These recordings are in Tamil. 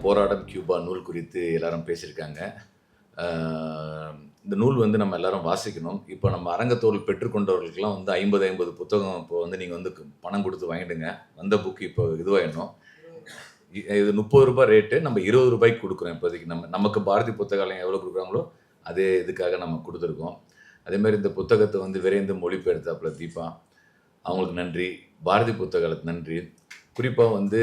போராடம் கியூபா நூல் குறித்து எல்லாரும் பேசியிருக்காங்க. இந்த நூல் வந்து நம்ம எல்லாரும் வாசிக்கணும். இப்போ நம்ம அரங்கத்தோல் பெற்றுக்கொண்டவர்களுக்கெல்லாம் வந்து 50 புத்தகம் இப்போ வந்து நீங்க வந்து பணம் குடுத்து வாங்கிடுங்க. வந்த புக் இப்போ இதுவாயிடணும். இது ரூ. 30 ரேட்டு. நம்ம ரூ. 20க்கு குடுக்குறோம் இப்போதைக்கு. நமக்கு பாரதி புத்தகாலயம் எவ்வளோ குடுக்குறாங்களோ, அதே இதுக்காக நம்ம குடுத்துருக்கோம். அதேமாரி இந்த புத்தகத்த வந்து விரைந்து மொழிபெயர்த்தாப்புல தீபா. அவங்களுக்கு நன்றி. பாரதி புத்தகாலயத்துக்கு நன்றி. குறிப்பா வந்து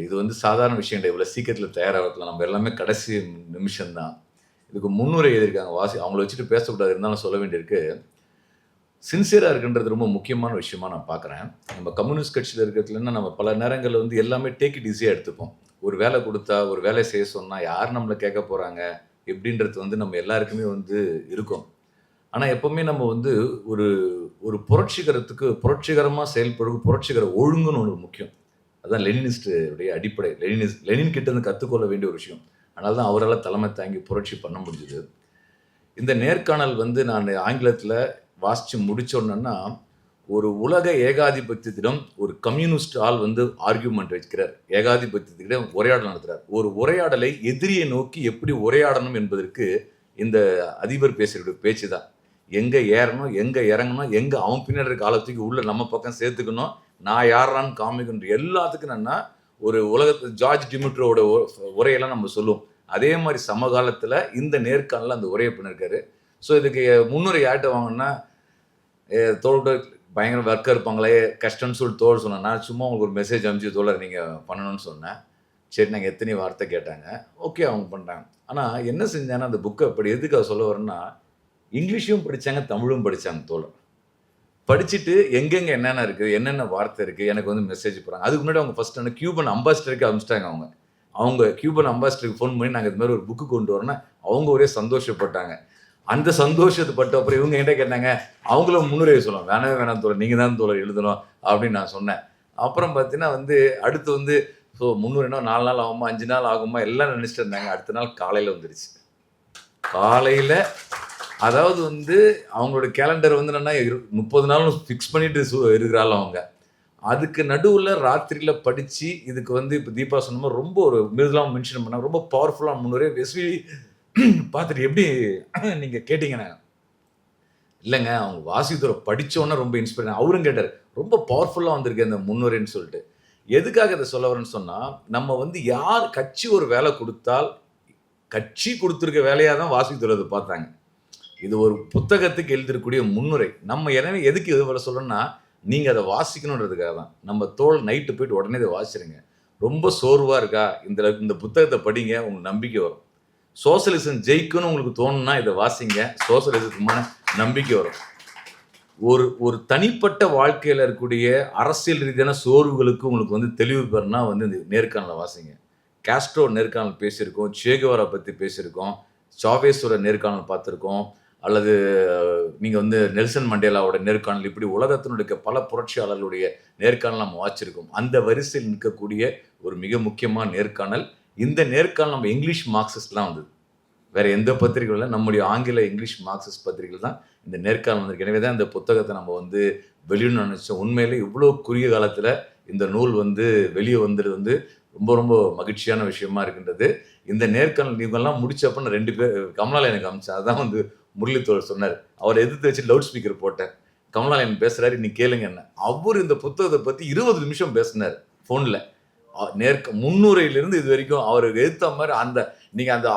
இது வந்து சாதாரண விஷயம் இல்ல. இவ்வளோ சீக்கிரத்தில தயாராகல. நம்ம எல்லாமே கடைசி நிமிஷம் தான். இதுக்கு முன்னுரை எழுதியிருக்காங்க. அவங்கள வச்சுட்டு பேசக்கூடாது. இருந்தாலும் சொல்ல வேண்டியிருக்கு. சின்சியரா இருக்குன்றது ரொம்ப முக்கியமான விஷயமா நான் பார்க்குறேன். நம்ம கம்யூனிஸ்ட் கட்சியில இருக்கிறதுலன்னா நம்ம பல நேரங்கள்ல வந்து எல்லாமே டேக் இட் ஈஸியா எடுத்துப்போம். ஒரு வேலை குடுத்தா, ஒரு வேலைய செய்ய சொன்னா யார் நம்மள கேட்க போறாங்க? எப்படின்றது வந்து நம்ம எல்லாருக்குமே வந்து இருக்கும். ஆனா எப்பவுமே நம்ம வந்து ஒரு ஒரு புரட்சிகரமா செயல்படும் புரட்சிகர ஒழுங்குன்னு ஒண்ணு முக்கியம். அதான் லெனினிஸ்ட் உடைய அடிப்படை. லெனின் கிட்ட இருந்து கத்துக்கொள்ள வேண்டிய ஒரு விஷயம். அதனால தான் அவரால தலைமை தாங்கி புரட்சி பண்ண முடிஞ்சது. இந்த நேர்காணல் வந்து நான் ஆங்கிலத்தில வாசிச்சு முடிச்ச உடனேன்னா, ஒரு உலக ஏகாதிபத்தியத்திடம் ஒரு கம்யூனிஸ்ட் ஆள் வந்து ஆர்கியூமென்ட் வைக்கிறார். ஏகாதிபத்தியத்திடம் உரையாடல் நடத்துறார். ஒரு உரையாடலை எதிரியை நோக்கி எப்படி உரையாடணும் என்பதற்கு இந்த அதிபர் பேசுற பேச்சு தான். எங்க ஏறணும், எங்க இறங்கணும், எங்க அவன் பின்னாடி இருக்க ஆள தூக்கி உள்ள நம்ம பக்கம் சேர்த்துக்கணும். நான் யார்றான்னு காமிக்கணும். எல்லாத்துக்கும் என்னன்னா, ஒரு உலகத்துல ஜார்ஜ் டிமிட்ரோட உரையெல்லாம் நம்ம சொல்லுவோம். அதே மாரி சமகாலத்துல இந்த நேர்காணல்ல அந்த உரைய பண்ணியிருக்காரு. ஸோ இதுக்கு முன்னுரை யார்ட்ட வாங்கணும்னா, தோழர் பயங்கர ஒர்க்கா இருப்பாங்களே, கஷ்டம்னு சொல்லிட்டு தோழர் சொன்னேன். நான் சும்மா உங்களுக்கு ஒரு மெசேஜ் அனுப்பிச்சு தோழர் நீங்க பண்ணணும்னு சொன்னேன். சரி நாங்க எத்தனை வார்த்தை கேட்டாங்க. ஓகே அவங்க பண்றாங்க. ஆனா என்ன செஞ்சாங்கன்னா, அந்த புக்க அப்படி எதுக்காக சொல்ல வரேன்னா, இங்கிலீஷும் படிச்சாங்க, தமிழும் படிச்சாங்க தோழர். படிச்சுட்டு எங்கெங்க என்னென்ன இருக்கு, என்னென்ன வார்த்தை இருக்கு, எனக்கு வந்து மெசேஜ் போடுறாங்க. அதுக்கு முன்னாடி அவங்க ஃபர்ஸ்ட் அந்த கியூபன் அம்பாசிடருக்கு அனுப்பிச்சிட்டாங்க அவங்க. அவங்க கியூபன் அம்பாசிடருக்கு ஃபோன் பண்ணி நாங்க இது மாதிரி ஒரு புக் கொண்டு வரோம்னா, அவங்க ஒரே சந்தோஷப்பட்டாங்க. அந்த சந்தோஷத்தை பட்ட அப்புறம் இவங்க என்கிட்ட கேட்டாங்க, அவங்களும் முன்னுரை சொல்லணும். வேணவே வேணாம் தோழர், நீங்க தான் தோழர் எழுதணும் அப்படின்னு நான் சொன்னேன். அப்புறம் பார்த்தீங்கன்னா வந்து அடுத்து வந்து முன்னுரைனா 4 நாள் ஆகுமா, 5 நாள் ஆகுமா எல்லாம் நினைச்சிட்டு இருந்தாங்க. அடுத்த நாள் காலையில வந்துருச்சு. காலையில அதாவது வந்து அவங்களோட கேலண்டர் வந்து என்னன்னா 30 நாளும் ஃபிக்ஸ் பண்ணிட்டு இருக்கிறாள் அவங்க. அதுக்கு நடுவுல ராத்திரியில படிச்சு இதுக்கு வந்து இப்ப தீபா சொன்ன மாதிரி ரொம்ப ஒரு மிருதுலாம் மென்ஷன் பண்ணாங்க. ரொம்ப பவர்ஃபுல்லான முன்னுரை. எஸ்வி பார்த்துட்டு எப்படி நீங்க கேட்டீங்கன்னா, இல்லங்க அவங்க வாசித்துறை படிச்ச உடனே ரொம்ப இன்ஸ்பயர் அவரும் கேட்டாரு. ரொம்ப பவர்ஃபுல்லா வந்திருக்கு அந்த முன்னுரைன்னு சொல்லிட்டு. எதுக்காக இதை சொல்ல வரேன்னு சொன்னா, நம்ம வந்து யார் கட்சி ஒரு வேலை கொடுத்தால், கட்சி கொடுத்திருக்க வேலையா தான் வாசித்துறை அதை பார்த்தாங்க. இது ஒரு புத்தகத்துக்கு எழுதிருக்கக்கூடிய முன்னுரை. நம்ம எனவே எதுக்கு இது சொல்றோம்னா, நீங்க அதை வாசிக்கணுன்றதுக்காக தான். நம்ம தோள் நைட்டு போயிட்டு உடனே இதை வாசிச்சிருங்க. ரொம்ப சோர்வா இருக்கா, இந்த புத்தகத்தை படிங்க, உங்களுக்கு நம்பிக்கை வரும். சோசலிசம் ஜெயிக்கும்னு உங்களுக்கு தோணுனா இதை வாசிங்க. சோசலிசத்துக்குமான நம்பிக்கை வரும். ஒரு தனிப்பட்ட வாழ்க்கையில இருக்கக்கூடிய அரசியல் ரீதியான சோர்வுகளுக்கு உங்களுக்கு வந்து தெளிவு பெறனா வந்து இந்த நேர்காணலை வாசிங்க. காஸ்ட்ரோ நேர்காணல் பேசியிருக்கோம், சேகுவாரா பத்தி பேசியிருக்கோம், சாவேஸோட நேர்காணல் பார்த்திருக்கோம், அல்லது நீங்க வந்து நெல்சன் மண்டேலாவோட நேர்காணல், இப்படி உலகத்தினுடைய பல புரட்சியாளர்களுடைய நேர்காணல் நம்ம வாசிச்சிருக்கோம். அந்த வரிசையில் நிற்கக்கூடிய ஒரு மிக முக்கியமான நேர்காணல். இந்த நேர்காணல் நம்ம இங்கிலீஷ் மார்க்சிஸ்ட்லாம் வந்தது. வேற எந்த பத்திரிகையும் இல்லை. நம்முடைய ஆங்கில இங்கிலீஷ் மார்க்சிஸ்ட் பத்திரிகைகள் தான் இந்த நேர்காணல் வந்திருக்கு. எனவே தான் இந்த புத்தகத்தை நம்ம வந்து வெளியிடணும்னு நினைச்சோம். உண்மையிலே இவ்வளோ குறுகிய காலத்துல இந்த நூல் வந்து வெளியே வந்தது வந்து ரொம்ப ரொம்ப மகிழ்ச்சியான விஷயமா இருக்கின்றது. இந்த நேர்காணல் இவங்கெல்லாம் முடிச்சப்ப நான் 2 பேர் கமலால எனக்கு அனுப்பிச்சேன். அதான் வந்து முரளித்தோழர் சொன்னார். அவரை எதிர்த்து வச்சு லவுட் ஸ்பீக்கர் போட்டேன். கமலாலயன் பேசுறாரு, நீ கேளுங்க என்ன. அவர் இந்த புத்தகத்தை பத்தி 20 நிமிஷம் பேசினார் போன்ல. முன்னுரையிலிருந்து இது வரைக்கும் அவருக்கு எதிர்த்த மாதிரி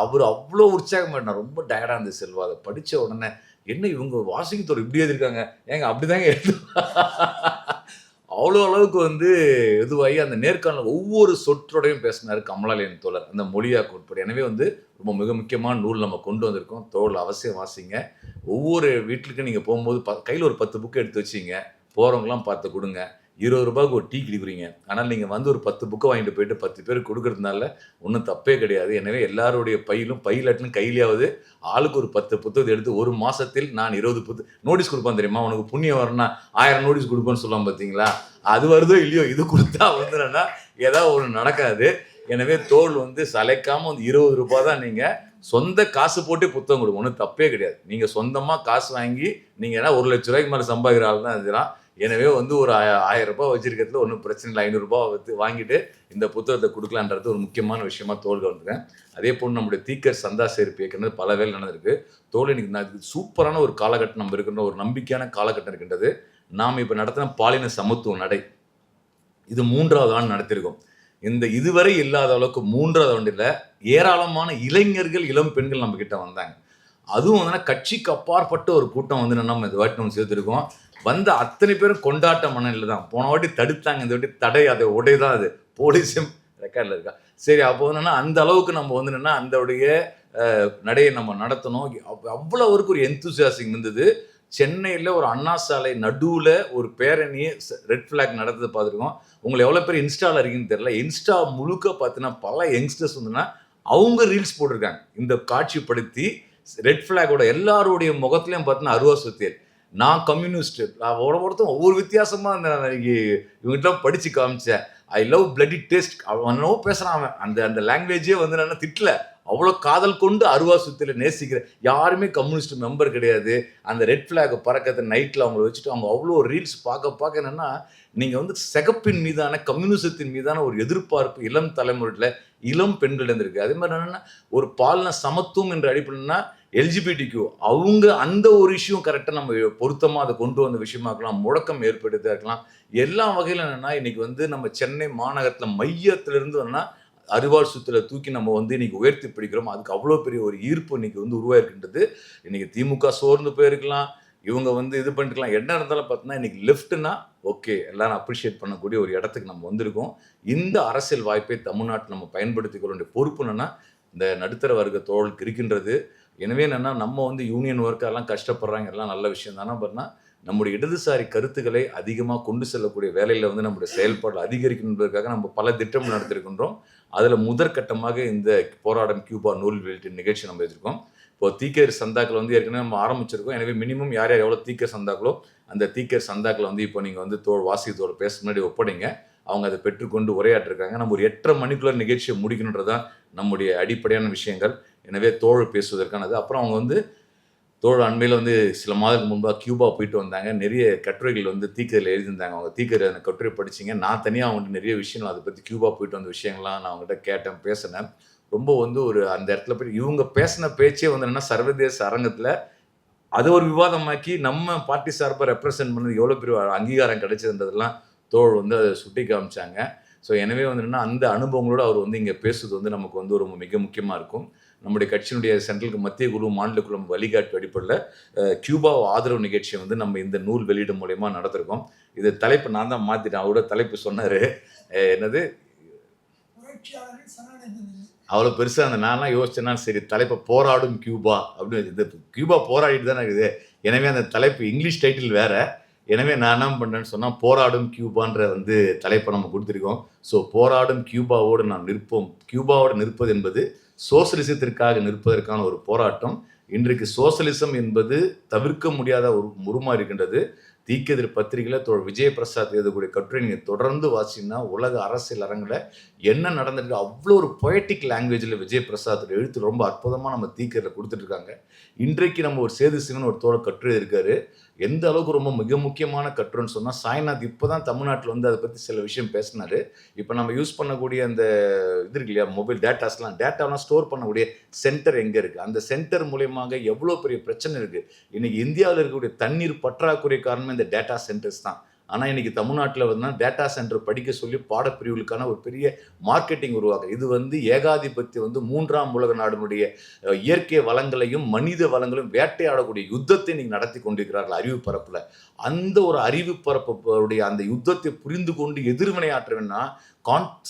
அவர் அவ்வளோ உற்சாகமா நான் ரொம்ப டயர்டா இருந்தது செல்வா. அதை படிச்ச உடனே என்ன இவங்க வாசிக்கத்தோர் இப்படி எழுதியிருக்காங்க ஏங்க அப்படிதாங்க எழுது அவ்வளோ அளவுக்கு வந்து இதுவாகி அந்த நேர்காணல் ஒவ்வொரு சொற்றோடையும் பேசினார் கமலாலயன் தோழர் அந்த மொழியாக்கு உட்பட. எனவே வந்து ரொம்ப மிக முக்கியமான நூல் நம்ம கொண்டு வந்திருக்கோம். தோழர் அவசியம் வாசிங்க. ஒவ்வொரு வீட்டுக்கு நீங்கள் போகும்போது கையில் ஒரு 10 புக்கு எடுத்து வச்சிங்க. போகிறவங்களாம் பார்த்து கொடுங்க. ரூ. 20க்கு ஒரு டீ குடிக்கிறீங்க. ஆனால் நீங்கள் வந்து ஒரு 10 புக்கை வாங்கிட்டு போயிட்டு 10 பேருக்கு கொடுக்கறதுனால ஒன்றும் தப்பே கிடையாது. எனவே எல்லாருடைய பையிலாட்டிலும் கையிலாவது ஆளுக்கு ஒரு 10 புத்தகத்தை எடுத்து ஒரு மாசத்தில் நான் 20 நோட்டீஸ் கொடுப்பேன் தெரியுமா, உனக்கு புண்ணியம் வரணும்னா 1000 நோட்டீஸ் கொடுப்பேன்னு சொல்லுவான் பார்த்தீங்களா, அது வருதோ இல்லையோ இது கொடுத்தா வந்துன்னா ஏதாவது ஒன்று நடக்காது. எனவே தோள் வந்து சளைக்காம வந்து ரூ. 20 தான் நீங்க சொந்த காசு போட்டு புத்தகம் கொடுங்க. ஒன்றும் தப்பே கிடையாது. நீங்க சொந்தமா காசு வாங்கி நீங்க ஏன்னா 1 லட்ச ரூபாய்க்கு மேலே சம்பாதிக்கிற ஆள் தான் இதெல்லாம். எனவே வந்து ஒரு 1000 ரூபாய் வச்சிருக்கிறதுல ஒன்றும் பிரச்சனை இல்லை, 500 ரூபாய் வாங்கிட்டு இந்த புத்தகத்தை கொடுக்கலான்றது ஒரு முக்கியமான விஷயமா தோல் வந்துருக்கேன். அதே போல் நம்முடைய தீக்கர் சந்தா சேர்ப்பு இயக்குறது பல வேலை நடந்திருக்கு. தோல் இன்னைக்கு நான் சூப்பரான ஒரு காலகட்டம் நம்ம இருக்கின்ற ஒரு நம்பிக்கையான காலகட்டம் இருக்கின்றது. நாம் இப்போ நடத்தின பாலின சமத்துவ நடை இது 3வது ஆண்டு நடத்திருக்கோம். இந்த இதுவரை இல்லாத அளவுக்கு 3வது ஆண்டில் ஏராளமான இளைஞர்கள் இளம் பெண்கள் நம்ம கிட்ட வந்தாங்க. அதுவும் வந்து கட்சிக்கு அப்பாற்பட்ட ஒரு கூட்டம் வந்து நம்ம இந்த வாட்டி நம்ம சேர்த்துருக்கோம். வந்த அத்தனை பேரும் கொண்டாட்ட மனநிலை தான். போன வாட்டி தடுத்தாங்க, இந்த வாட்டி தடை அதை உடை தான். அது போலீஸும் ரெக்கார்டில் இருக்கா. சரி, அப்போ என்னன்னா அந்த அளவுக்கு நம்ம வந்து என்னன்னா அந்தோடைய நடையை நம்ம நடத்தணும். அவ்வளோ அவருக்கு ஒரு எந்தூசியாசிங் இருந்தது. சென்னையில் ஒரு அண்ணா சாலை நடுவில் ஒரு பேரணியை ரெட் ஃப்ளாக் நடந்தது பார்த்துருக்கோம். உங்களை எவ்வளோ பேர் இன்ஸ்டாவில் இருக்கீங்கன்னு தெரியல. இன்ஸ்டா முழுக்க பார்த்தீங்கன்னா பல யங்ஸ்டர்ஸ் வந்துன்னா அவங்க ரீல்ஸ் போட்டிருக்காங்க. இந்த காட்சிப்படுத்தி ரெட் ஃப்ளாகோட எல்லாருடைய முகத்துலையும் பார்த்தீங்கன்னா அருவா சுத்தியல். நான் கம்யூனிஸ்ட், ஒருத்தன் ஒவ்வொரு வித்தியாசமாக இவங்ககிட்ட படித்து காமிச்சேன். ஐ லவ் பிளட்டி டேஸ்ட் அவனோ பேசுகிறான். அவன் அந்த லாங்குவேஜே வந்து நான் திட்டல, அவ்வளோ காதல் கொண்டு அருவா சுத்தியில் நேசிக்கிறேன். யாருமே கம்யூனிஸ்ட் மெம்பர் கிடையாது. அந்த ரெட் ஃப்ளாக் பறக்கிறத நைட்டில் அவங்கள வச்சுட்டு அவங்க அவ்வளோ ரீல்ஸ் பார்க்க என்னென்னா நீங்கள் வந்து சிகப்பின் மீதான கம்யூனிசத்தின் மீதான ஒரு எதிர்பார்ப்பு இளம் தலைமுறையில் இளம் பெண்களிடம் இருக்குது. அதே மாதிரி என்னென்னா ஒரு பாலின சமத்துவம் என்ற அடிப்படைன்னா எல்ஜிபிடிக்யூ அவங்க அந்த ஒரு இஷ்யூ கரெக்டாக நம்ம பொருத்தமாக அதை கொண்டு வந்த விஷயமா இருக்கலாம், முழக்கம் ஏற்படுத்தா இருக்கலாம். எல்லா வகையில் என்னென்னா இன்றைக்கி வந்து நம்ம சென்னை மாநகரத்தில் மையத்திலிருந்து வேணால் அரிவாள் சுத்தில் தூக்கி நம்ம வந்து இன்றைக்கி உயர்த்தி பிடிக்கிறோம். அதுக்கு அவ்வளோ பெரிய ஒரு ஈர்ப்பு இன்றைக்கி வந்து உருவாயிருக்கின்றது. இன்றைக்கி திமுக சோர்ந்து போயிருக்கலாம், இவங்க வந்து இது பண்ணிருக்கலாம். என்ன இருந்தாலும் பார்த்தீங்கன்னா இன்றைக்கி லெஃப்ட்னா ஓகே எல்லாரும் அப்ரிஷியேட் பண்ணக்கூடிய ஒரு இடத்துக்கு நம்ம வந்திருக்கோம். இந்த அரசியல் வாய்ப்பை தமிழ்நாட்டில் நம்ம பயன்படுத்திக் கொள்ள வேண்டிய பொறுப்பு என்னென்னா இந்த நடுத்தர வர்க்க தோழருக்கு இருக்கின்றது. எனவே என்னென்னா நம்ம வந்து யூனியன் ஒர்க்கெல்லாம் கஷ்டப்படுறாங்க, எல்லாம் நல்ல விஷயம் தானே. பார்த்தா நம்முடைய இடதுசாரி கருத்துக்களை அதிகமாக கொண்டு செல்லக்கூடிய வேலையில் வந்து நம்முடைய செயல்பாடு அதிகரிக்கணுன்றதுக்காக நம்ம பல திட்டங்கள் நடத்திருக்கின்றோம். அதில் முதற்கட்டமாக இந்த போராடம் கியூபா நூல் வெளியீட்டு நிகழ்ச்சி நம்ம வச்சுருக்கோம். இப்போ தீக்கர் சந்தாக்கள் வந்து ஏற்கனவே நம்ம ஆரம்பிச்சிருக்கோம். எனவே மினிமம் யார் யார் எவ்வளோ தீக்கர் சந்தாக்களோ அந்த தீக்கர் சந்தாக்களை வந்து இப்போ நீங்கள் வந்து வாசித்தோடு பேச முன்னாடி ஒப்படைங்க. அவங்க அதை பெற்றுக்கொண்டு உரையாற்றிருக்காங்க. நம்ம ஒரு 8:30 மணிக்குள்ள நிகழ்ச்சியை முடிக்கணுன்றதான் நம்முடைய அடிப்படையான விஷயங்கள். எனவே தோழ் பேசுவதற்கானது. அப்புறம் அவங்க வந்து தோழ் அண்மையில் வந்து சில மாதத்துக்கு முன்பாக கியூபா போயிட்டு வந்தாங்க. நிறைய கட்டுரைகள் வந்து தீக்கரில் எழுதியிருந்தாங்க. அவங்க தீக்கர் அந்த கட்டுரை படிச்சிங்க. நான் தனியாக அவங்கள்ட்ட நிறைய விஷயங்கள் அதை பற்றி கியூபா போயிட்டு வந்த விஷயங்கள்லாம் நான் அவங்ககிட்ட கேட்டேன், பேசினேன். ரொம்ப வந்து ஒரு அந்த இடத்துல போய் இவங்க பேசின பேச்சே வந்து என்னென்னா சர்வதேச அரங்கத்தில் அதை ஒரு விவாதமாக்கி நம்ம பார்ட்டி சார்பாக ரெப்ரசென்ட் பண்ணது எவ்வளோ பெரிய அங்கீகாரம் கிடைச்சதுன்றதெல்லாம் தோழ் வந்து அதை சுட்டி காமிச்சாங்க. ஸோ எனவே வந்து என்னென்னா அந்த அனுபவங்களோடு அவர் வந்து இங்கே பேசுறது வந்து நமக்கு வந்து ஒரு மிக முக்கியமாக இருக்கும். நம்முடைய கட்சியினுடைய சென்ட்ரலுக்கு மத்திய குழு மாநில குழு வழிகாட்டு அடிப்படையில் கியூபா ஆதரவு நிகழ்ச்சியை வந்து நம்ம இந்த நூல் வெளியீடு மூலயமா நடத்திருக்கோம். இது தலைப்பு நான் தான் மாற்றிட்டேன். அவரோட தலைப்பு சொன்னார் என்னது அவ்வளோ பெருசாக அந்த நான்லாம் யோசிச்சேன்னா சரி தலைப்பை போராடும் கியூபா அப்படின்னு. இந்த கியூபா போராடிட்டு தானே இருக்குது. எனவே அந்த தலைப்பு இங்கிலீஷ் டைட்டில் வேறு. எனவே நான் என்ன பண்ணுறேன்னு சொன்னால் போராடும் கியூபான்ற வந்து தலைப்பை நம்ம கொடுத்துருக்கோம். ஸோ போராடும் கியூபாவோடு நாம் நிற்போம். கியூபாவோடு நிற்பது என்பது சோசலிசத்திற்காக நிற்பதற்கான ஒரு போராட்டம். இன்றைக்கு சோசலிசம் என்பது தவிர்க்க முடியாத ஒரு உருமா இருக்கின்றது. தீக்கதிர் பத்திரிகையில் தோழர் விஜயபிரசாத் எழுதக்கூடிய கட்டுரை நீங்கள் தொடர்ந்து வாசிங்கன்னா உலக அரசியல் அரங்கில் என்ன நடந்திருக்கு அவ்வளோ ஒரு பொயட்டிக் லாங்குவேஜில் விஜயபிரசாத் எழுத்து ரொம்ப அற்புதமாக நம்ம தீக்கரில் கொடுத்துட்ருக்காங்க. இன்றைக்கு நம்ம ஒரு சேது சிவன் ஒரு தோழர் கட்டுரை இருக்காரு. எந்த அளவுக்கு ரொம்ப மிக முக்கியமான கட்டுரைன்னு சொன்னால் சாய்நாத் இப்போ தான் தமிழ்நாட்டில் வந்து அதை பற்றி சில விஷயம் பேசினார். இப்போ நம்ம யூஸ் பண்ணக்கூடிய அந்த இது இருக்கு இல்லையா மொபைல் டேட்டாலாம் ஸ்டோர் பண்ணக்கூடிய சென்டர் எங்கே இருக்குது, அந்த சென்டர் மூலியமாக எவ்வளோ பெரிய பிரச்சனை இருக்குது. இன்றைக்கி இந்தியாவில் இருக்கக்கூடிய தண்ணீர் பற்றாக்குறை காரணமே இந்த டேட்டா சென்டர்ஸ் தான். ஆனால் இன்றைக்கி தமிழ்நாட்டில் வந்து டேட்டா சென்டர் படிக்க சொல்லி பாடப்பிரிவுகளுக்கான ஒரு பெரிய மார்க்கெட்டிங் உருவாக்குது. இது வந்து ஏகாதிபத்தியம் வந்து 3ஆம் உலக நாடுனுடைய இயற்கை வளங்களையும் மனித வளங்களையும் வேட்டையாடக்கூடிய யுத்தத்தை நீங்கள் நடத்தி கொண்டிருக்கிறார்கள் அறிவு பரப்பில். அந்த ஒரு அறிவு பரப்புடைய அந்த யுத்தத்தை புரிந்து கொண்டு எதிர்வினையாற்ற வேணா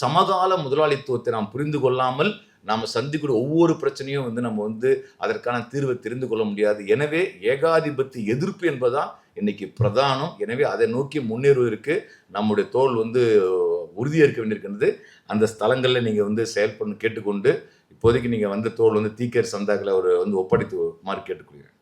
சமகால முதலாளித்துவத்தை நாம் புரிந்து கொள்ளாமல் நாம் சந்திக்கூடிய ஒவ்வொரு பிரச்சனையும் வந்து நம்ம வந்து அதற்கான தீர்வை தெரிந்து கொள்ள முடியாது. எனவே ஏகாதிபத்திய எதிர்ப்பு என்பதுதான் இன்னைக்கு பிரதானம். எனவே அதை நோக்கி முன்னேறுவதற்கு நம்முடைய தோல் வந்து உறுதியாக இருக்க வேண்டியிருக்கிறது. அந்த ஸ்தலங்களில் நீங்கள் வந்து செயல்படணும் கேட்டுக்கொண்டு இப்போதைக்கு நீங்கள் வந்து தோல் வந்து தீக்கர் சந்தாக்களை ஒரு வந்து ஒப்படைத்து மாறி கேட்டுக்கொள்கிறேன்.